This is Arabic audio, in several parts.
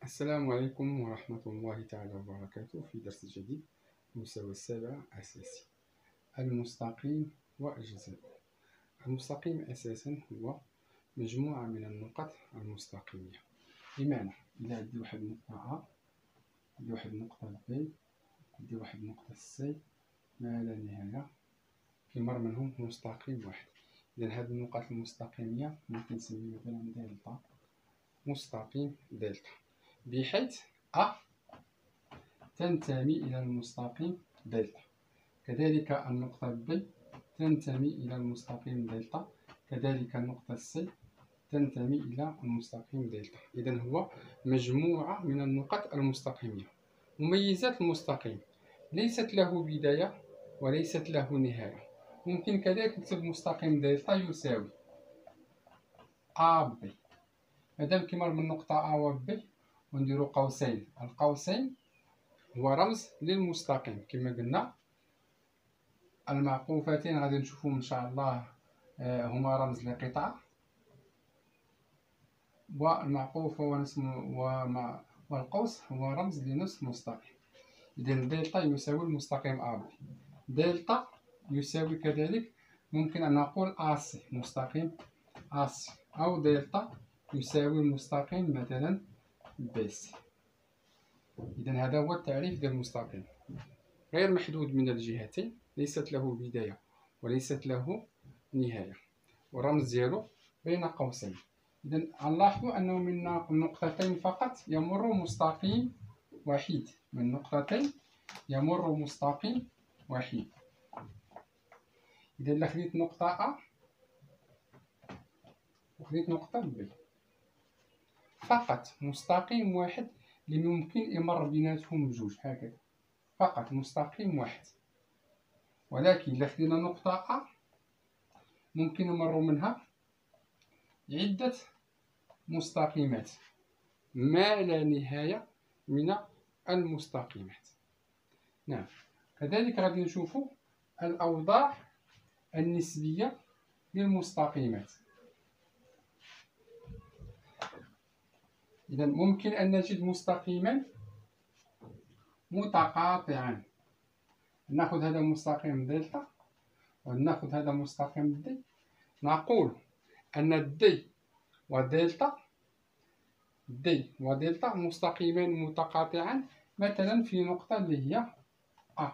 السلام عليكم ورحمة الله تعالى وبركاته. في درس جديد المستوى السابع أساسي. المستقيم وأجزاؤه. المستقيم أساسا هو مجموعة من النقط المستقيمة، بمعنى إذا عندي واحد النقطة A، عندي واحد النقطة B، عندي واحد النقطة C ما لا نهاية، كيمر منهم مستقيم واحد. إذا هذه النقط المستقيمية ممكن نسمي مثلا دلتا، مستقيم دلتا، بحيث A تنتمي إلى المستقيم دلتا، كذلك النقطة B تنتمي إلى المستقيم دلتا، كذلك النقطة C تنتمي إلى المستقيم دلتا. إذن هو مجموعة من النقط المستقيمية. مميزات المستقيم: ليست له بداية وليست له نهاية. ممكن كذلك نكتب مستقيم دلتا يساوي AB، مادام كيمر من نقطة A و B ونديرو قوسين، القوسين هو رمز للمستقيم. كما قلنا المعقوفتين غادي نشوفهم ان شاء الله هما رمز لقطعة، والمعقوف هو والقوس هو رمز لنصف مستقيم. اذا دلتا يساوي المستقيم AB. دلتا يساوي كذلك ممكن ان نقول AC، مستقيم AC، او دلتا يساوي المستقيم مثلا BC. إذا هذا هو التعريف ديال المستقيم: غير محدود من الجهتين، ليست له بداية وليست له نهاية، والرمز ديالو بين قوسين. إذا نلاحظ أنه من نقطتين فقط يمر مستقيم وحيد، من نقطتين يمر مستقيم وحيد. إذا إلا خديت نقطة A وخديت نقطة B، فقط مستقيم واحد اللي ممكن يمر بيناتهم بجوج هكذا، فقط مستقيم واحد. ولكن إلا خدينا نقطة A ممكن يمر منها عدة مستقيمات، ما لا نهاية من المستقيمات. نعم، كذلك غادي نشوفوا الأوضاع النسبية للمستقيمات. إذا ممكن أن نجد مستقيما متقاطعا. ناخذ هذا المستقيم دلتا وناخذ هذا المستقيم دي، نقول أن دي ودلتا مستقيمان متقاطعان مثلا في نقطة اللي هي A،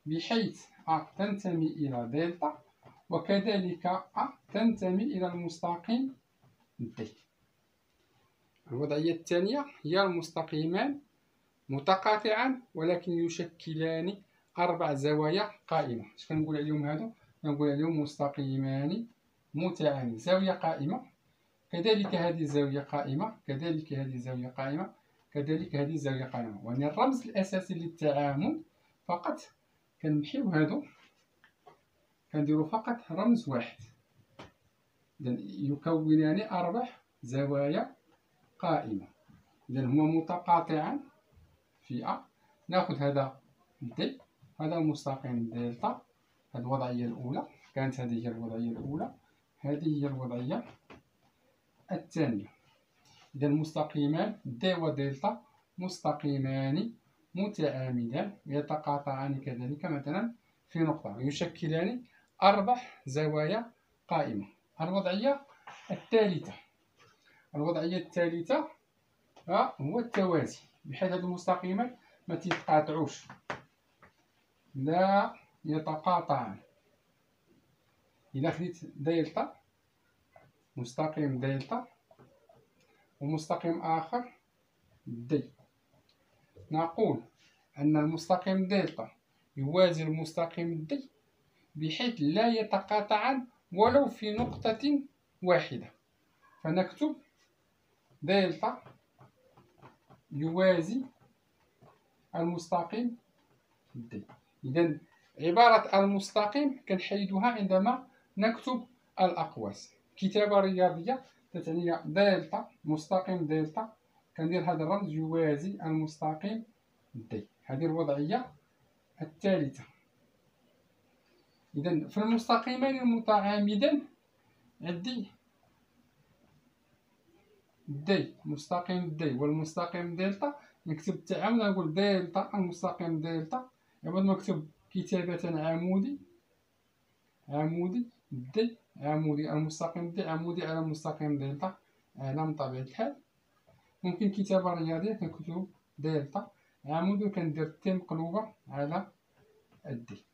بحيث A تنتمي إلى دلتا وكذلك A تنتمي إلى المستقيم D. الوضعية الثانية هي المستقيمان متقاطعان ولكن يشكلان 4 زوايا قائمة. اش كنقول عليهم هادو؟ كنقول عليهم مستقيمان متعامد، زاوية قائمة، كذلك هذه الزاوية قائمة، كذلك هذه الزاوية قائمة، كذلك هذه الزاوية قائمة. يعني الرمز الأساسي للتعامد فقط كنمحيو هادو، كنديرو فقط رمز واحد. إذن يكونان 4 زوايا قائمة. إذن هما متقاطعان في A. ناخذ هذا دي، هذا المستقيم دلتا، هذه الوضعية الأولى، كانت هذه هي الوضعية الأولى، هذه هي الوضعية الثانية. إذا المستقيمان دي ودلتا مستقيمان متعامدان يتقاطعان كذلك مثلا في نقطة، يشكلان 4 زوايا قائمة. الوضعية الثالثة، الوضعية الثالثة هو التوازي، بحيث هذه المستقيمات ما تتقاطعوش، لا يتقاطعان. إذا خديت دلتا، مستقيم دلتا ومستقيم آخر دي، نقول أن المستقيم دلتا يوازي المستقيم دي بحيث لا يتقاطعان ولو في نقطة واحدة. فنكتب دلتا يوازي المستقيم دي. إذا عبارة المستقيم كنحيدوها عندما نكتب الأقواس. كتابة رياضية تتعني دلتا، مستقيم دلتا، كندير هذا الرمز يوازي المستقيم دي. هذه الوضعية الثالثة. إذا في المستقيمين المتعامدين عندي دي مستقيم دي والمستقيم دلتا، نكتب التعامل نقول دلتا المستقيم دلتا عوض ما نكتب كتابة عمودي دي عمودي المستقيم دي عمودي على المستقيم دلتا على من طبيعة الحال. ممكن كتابة رياضية كنكتب دلتا عمودي وكندير تي مقلوبة على الدي.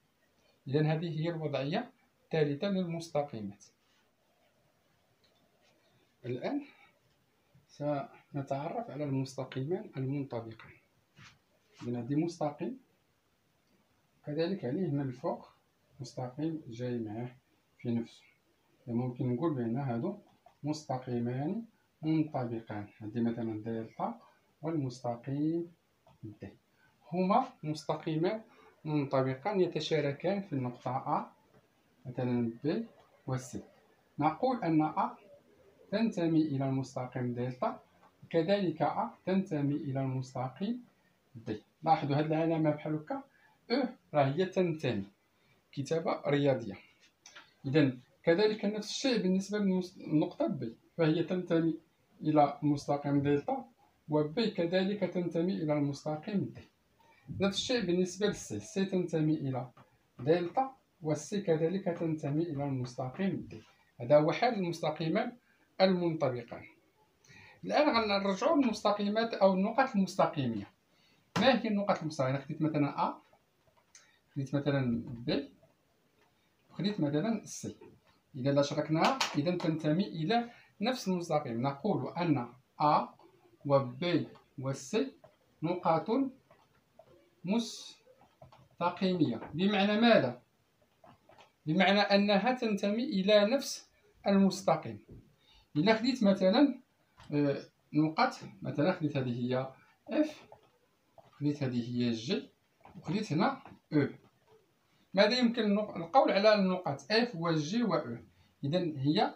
إذا هذه هي الوضعية الثالثة للمستقيمات. الآن سنتعرف على المستقيمان المنطبقان. من هذه مستقيم كذلك عليه من الفوق مستقيم جاي معاه في نفسه، ممكن نقول بأن هادو مستقيمان منطبقان. هذه مثلا دلتا والمستقيم د هما مستقيمان منطبقان يتشاركان في النقطة A مثلا B و C. نقول أن A تنتمي إلى المستقيم دلتا كذلك A تنتمي إلى المستقيم D. لاحظوا هذه العلامة بحال هكا راه هي تنتمي، كتابة رياضية. إذا كذلك نفس الشيء بالنسبة للنقطة B، فهي تنتمي إلى المستقيم دلتا و B كذلك تنتمي إلى المستقيم D. نفس الشيء بالنسبة للسي، سي تنتمي إلى دلتا والسي كذلك تنتمي إلى المستقيم D. هذا هو حال المستقيمان المنطبقان. الآن غنرجعوا للمستقيمات أو النقط المستقيمية. ما هي النقط المستقيمية؟ خديت مثلا A، خديت مثلا B، خديت مثلا C. إذا لا شركناها إذا تنتمي إلى نفس المستقيم. نقول أن A و B و C نقاط مستقيمية. بمعنى ماذا؟ بمعنى أنها تنتمي إلى نفس المستقيم. إذا خديت مثلا نقط، مثلا خديت هذه هي F، خديت هذه هي G، وخديت هنا E. ماذا يمكن القول على النقط F و G و E؟ إذا هي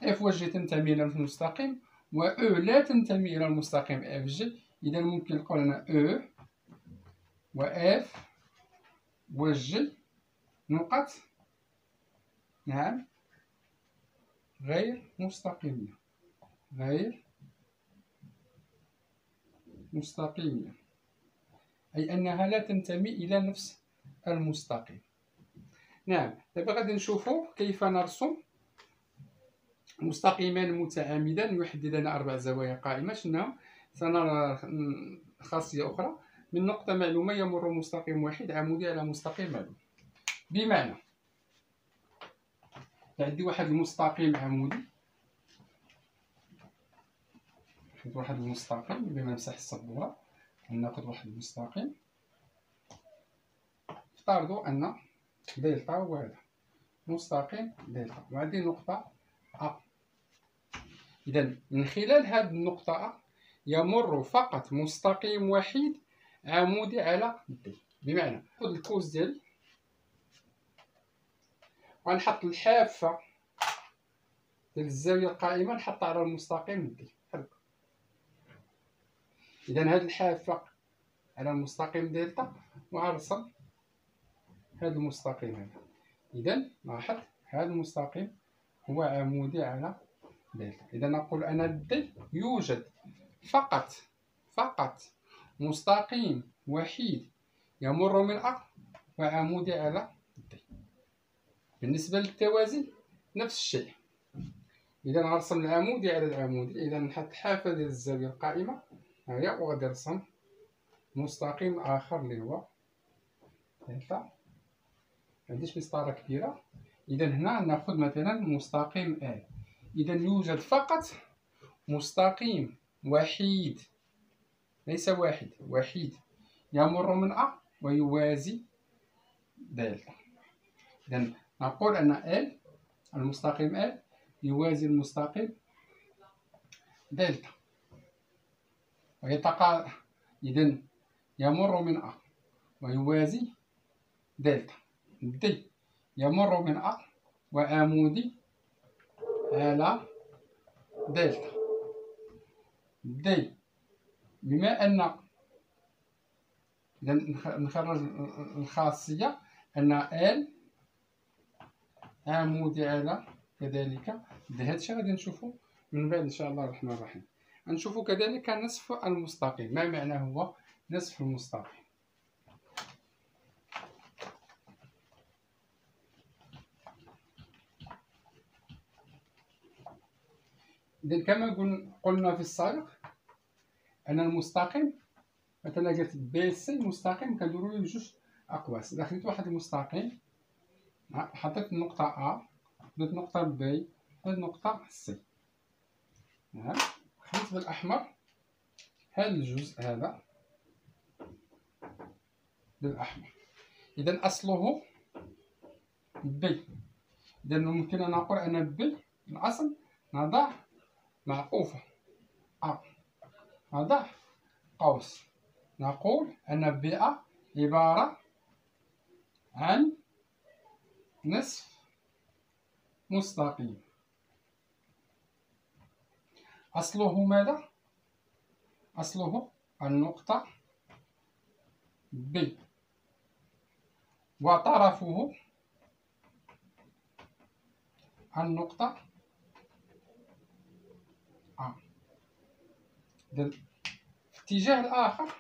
F و G تنتمي إلى المستقيم و E لا تنتمي إلى المستقيم F G. إذا ممكن القول أن E و F و G نقط نعم غير مستقيمية، غير مستقيمية، أي أنها لا تنتمي إلى نفس المستقيم. نعم، دابا غادي نشوفوا كيف نرسم مستقيمان متعامدان يحددان 4 زوايا قائمة. شنو سنرى خاصية أخرى، من نقطة معلومة يمر مستقيم واحد عمودي على مستقيم معلوم. بمعنى عندي واحد المستقيم عمودي، ناخذ واحد المستقيم بما نمسح السبورة، ناخذ واحد المستقيم، افترضوا أن دلتا هو هذا مستقيم دلتا وعندي نقطة أ. إذا من خلال هذه النقطة أ يمر فقط مستقيم وحيد عمودي على دي. بمعنى ناخذ الكوز ديالي ونحط الحافة ديال الزاوية القائمة نحطها على المستقيم دي. إذا هذه الحافة على المستقيم دلتا وغنرسم هذا المستقيم هذا. إذا لاحظ هذا المستقيم هو عمودي على دلتا. إذا نقول أن دي يوجد فقط مستقيم وحيد يمر من أ وعمودي على دي. بالنسبة للتوازي نفس الشيء. إذا نرسم العمودي على العمودي، إذا نحط حافة ديال الزاوية القائمة هيا وغادي نرسم مستقيم آخر اللي هو دلتا. معنديش مسطرة كبيرة. إذا هنا ناخذ مثلا مستقيم A. إذا يوجد فقط مستقيم وحيد، ليس واحد، وحيد يمر من A ويوازي دلتا. إذا نقول أن L المستقيم L يوازي المستقيم دلتا إذا يمر من A ويوازي دلتا. D يمر من A وعمودي على دلتا. D بما أن إذا نخرج الخاصية أن L عمودي على كذلك D. هادشي غادي نشوفو من بعد إن شاء الله الرحمن الرحيم. نشوفوا كذلك نصف المستقيم. ما معنى هو نصف المستقيم؟ إذا كما قلنا في السابق أن المستقيم مثلا قلت بي سي مستقيم كنديرو ليه بجوج أقواس. إذا خديت واحد المستقيم حطيت النقطة أ، خديت نقطة بي، خديت نقطة سي، خديت بالأحمر هذا الجزء هذا بالأحمر، إذا أصله بي. إذا ممكن أن نقول أن بي الأصل نضع معقوفة أ، نضع قوس، نقول أن بي أ عبارة عن نصف مستقيم. أصله ماذا؟ أصله النقطة بي وطرفه النقطة أ. في الاتجاه الآخر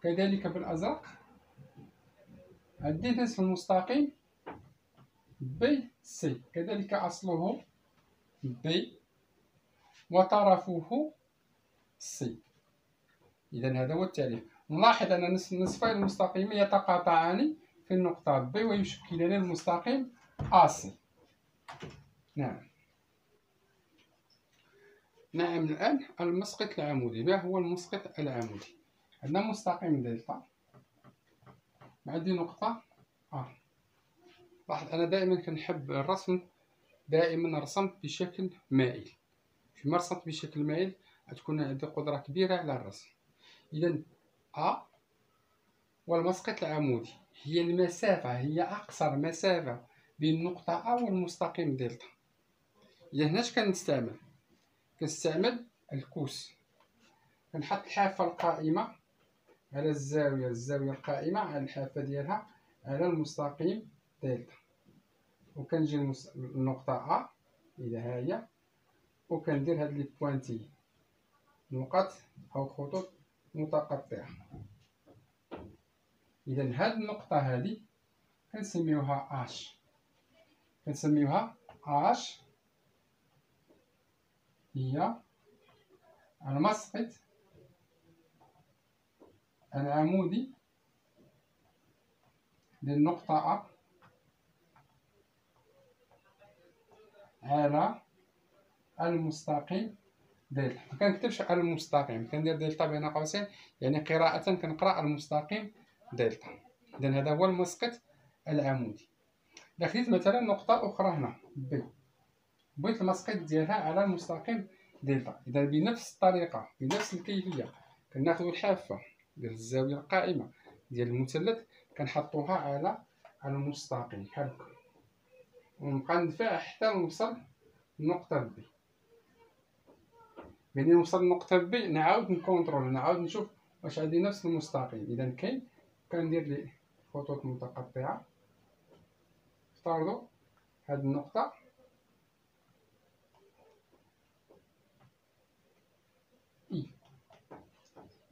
كذلك بالأزرق عندي نصف المستقيم بي سي، كذلك أصله بي وطرفه سي. إذا هذا هو التعريف. نلاحظ أن نصفي المستقيم يتقاطعان في النقطة بي ويشكلان المستقيم AC. نعم. الآن المسقط العمودي. ما هو المسقط العمودي؟ عندنا مستقيم دلتا، عندي نقطة A. لاحظ أنا دائما كنحب الرسم، دائما رسمت بشكل مائل. فيما رسمت بشكل مائل تكون عندي قدرة كبيرة على الرسم. إذا A والمسقط العمودي هي المسافة، هي أقصر مسافة بين النقطة A والمستقيم دلتا. إذا هناش كنستعمل الكوس، كنحط الحافة القائمة على الزاوية القائمة على الحافة ديالها على المستقيم دلتا، وكنجي النقطة أ إلى ها هي، وكندير هاد لي بوانتي نقط أو خطوط متقطعة. إذا هاد النقطة هادي كنسميوها اش، هي المسقط العمودي للنقطة أ على المستقيم دلتا. ما كنكتبش على المستقيم، كندير دلتا بين قوسين، يعني قراءة كنقرا المستقيم دلتا. إذا هذا هو المسقط العمودي. إذا خديت مثلا نقطة أخرى هنا بي، بغيت المسقط ديالها على المستقيم دلتا، إذا بنفس الطريقة بنفس الكيفية كناخدو الحافة ديال الزاوية القائمة ديال المثلث كنحطوها على المستقيم بحال هكا، ونبقى ندفع حتى نوصل لنقطة بي. ملي نوصل لنقطة بي نعاود نكونترول، نعاود نشوف واش عندي نفس المستقيم. إذا كاين، كندير ليه خطوط متقطعة. افترضوا هاد النقطة إي،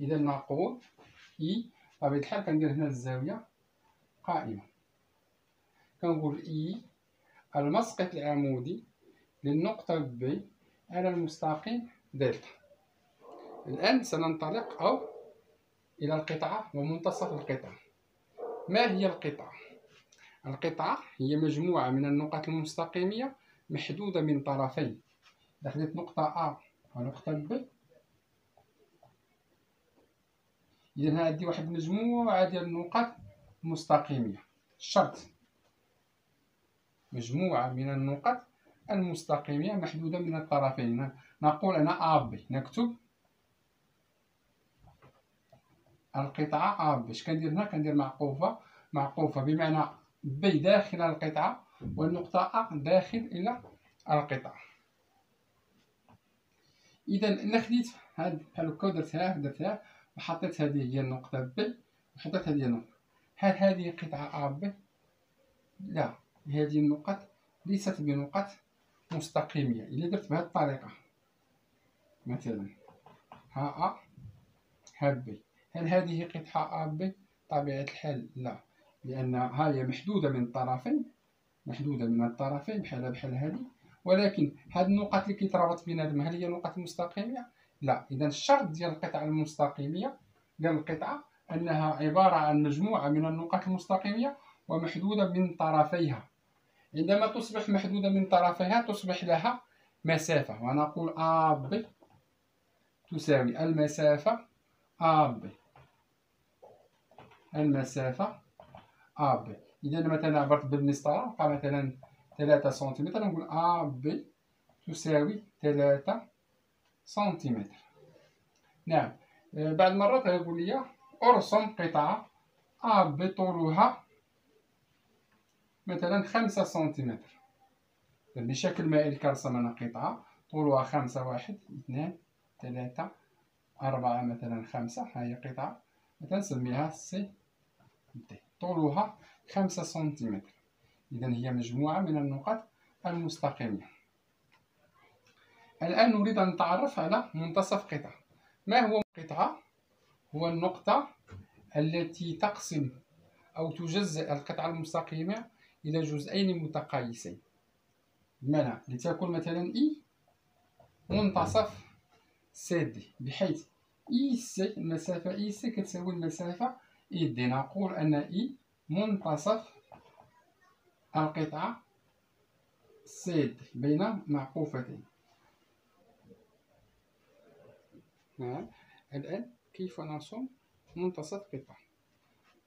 إذا نقول إي بطبيعة الحال كندير هنا الزاوية قائمة، كنقول إي المسقط العمودي للنقطة بي على المستقيم دلتا. الآن سننطلق إلى القطعة ومنتصف القطعة. ما هي القطعة؟ القطعة هي مجموعة من النقط المستقيمية محدودة من طرفين. إذا خديت نقطة أ ونقطة بي، إذا عندي واحد المجموعة ديال النقط مستقيمية. الشرط مجموعة من النقط المستقيمية محدودة من الطرفين. نقول أنا أ بي، نكتب القطعة أ بي. اش كندير هنا؟ كندير معقوفة بمعنى بي داخل القطعة والنقطة أ داخل إلى القطعة. إذا إلا خديت هاد بحال هكا درتها وحطيت هذه هي النقطة بي وحطيت هذه النقطة، هل هذه قطعة أ بي؟ لا، هذه النقط ليست بنقط مستقيمية. إلا درت بهذه الطريقة مثلا ها أ ها ب. هل هذه قطعة أ ب؟ طبيعة الحال لا، لأن ها هي محدودة من الطرفين، بحال هذه، ولكن هاد النقط اللي كيترابط بيناتهم هل هي نقط مستقيمة؟ لا. إذا الشرط ديال القطعة المستقيمية ديال القطعة أنها عبارة عن مجموعة من النقط المستقيمية ومحدودة من طرفيها. عندما تصبح محدودة من طرفيها تصبح لها مسافة، ونقول أ ب تساوي المسافة أ ب، أ ب. إذا مثلا عبرت بالمسطرة بقى مثلا 3 سنتيمتر، نقول أ ب تساوي 3 سنتيمتر. نعم. بعض المرات يقول لي أرسم قطعة أ ب طولها مثلا 5 سنتيمتر. بشكل مائل كنرسم أنا قطعة طولها 5، 1 2 3 4 مثلا 5. ها هي قطعة مثلا نسميها سي دي، طولها 5 سنتيمتر. إذا هي مجموعة من النقط المستقيمة. الآن نريد أن نتعرف على منتصف قطعة. ما هو قطعة؟ هو النقطة التي تقسم أو تجزئ القطعة المستقيمة إلى جزئين متقايسين. بمعنى لتكون مثلا إي منتصف سي دي، بحيث إي سي المسافة إي سي كتساوي المسافة إي دي. نقول أن إي منتصف القطعة سي دي بين معقوفتين. نعم. الآن كيف نرسم منتصف قطعة؟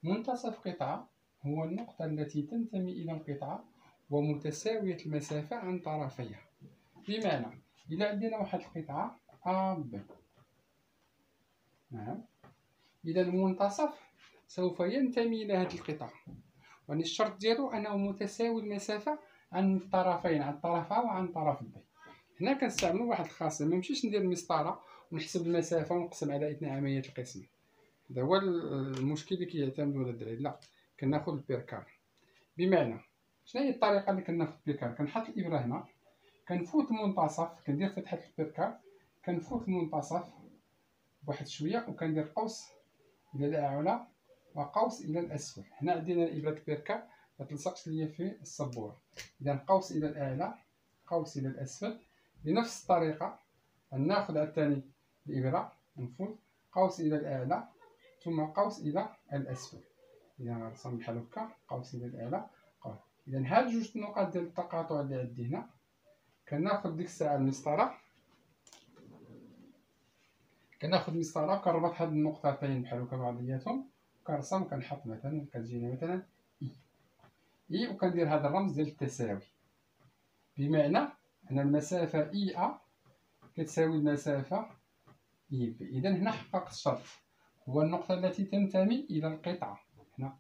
منتصف قطعة هو النقطة التي تنتمي إلى القطعة ومتساوية المسافة عن طرفيها. بمعنى إذا عندنا واحد القطعة أ ب، نعم، إذا المنتصف سوف ينتمي إلى هذه القطعة، يعني الشرط ديالو أنه متساوي المسافة عن الطرفين، عن طرف أ وعن طرف ب. هنا كنستعملو واحد الخاصية، منمشيش ندير المسطرة ونحسب المسافة ونقسم على 2 عملية القسمة. هذا هو المشكل اللي كيعتمدو على الدراري. لا، كناخد البيركار. بمعنى شنو هي الطريقة اللي كناخد البيركار؟ كنحط الإبرة هنا، كنفوت المنتصف، كندير فتحة البيركار، كنفوت المنتصف بواحد شوية وكندير قوس إلى الأعلى وقوس إلى الأسفل. هنا عندنا إبرة البيركار متلصقش ليا في السبورة، إذا قوس إلى الأعلى قوس إلى الأسفل. بنفس الطريقة ناخد عاوتاني الإبرة نفوت قوس إلى الأعلى ثم قوس إلى الأسفل. إذا غنرسم بحال هكا قوس إلى الأعلى قوس. إذا هاد جوج النقاط ديال التقاطع اللي عندي هنا كناخد ديك الساعة المسطرة، وكنربط هاد النقطتين بحال هكا بعضياتهم وكنرسم وكنحط مثلا كتجينا مثلا إي وكندير هاد الرمز ديال التساوي، بمعنى أن المسافة إي أ كتساوي المسافة إي ب. إذا هنا حققت الشرط، هو النقطة التي تنتمي إلى القطعة هنا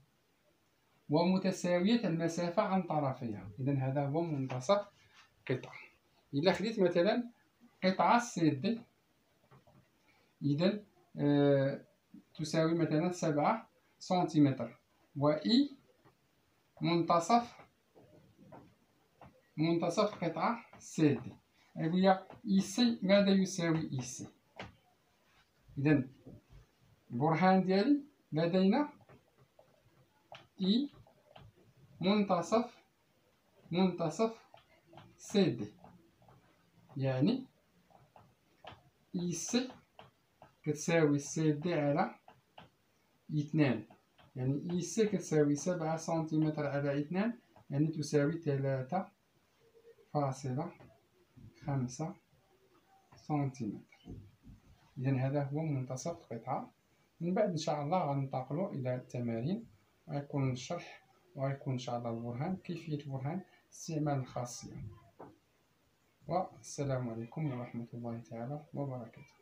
ومتساوية المسافة عن طرفيها. إذا هذا هو منتصف قطعة. إلا خديت مثلا قطعة سي دي، إذا تساوي مثلا 7 سنتيمتر، وإي منتصف قطعة سي دي. هي إي سي ماذا يساوي إي سي؟ إذا البرهان ديالي لدينا إي منتصف سي دي، يعني إي سي كتساوي سي دي على 2، يعني إي سي كتساوي 7 سنتيمتر على 2، يعني تساوي 3.5 سنتيمتر. إذا هذا هو منتصف القطعة. من بعد إن شاء الله غننتقلوا إلى التمارين، وغيكون الشرح وغيكون إن شاء الله البرهان، كيفية البرهان، استعمال الخاصية. والسلام عليكم ورحمة الله تعالى وبركاته.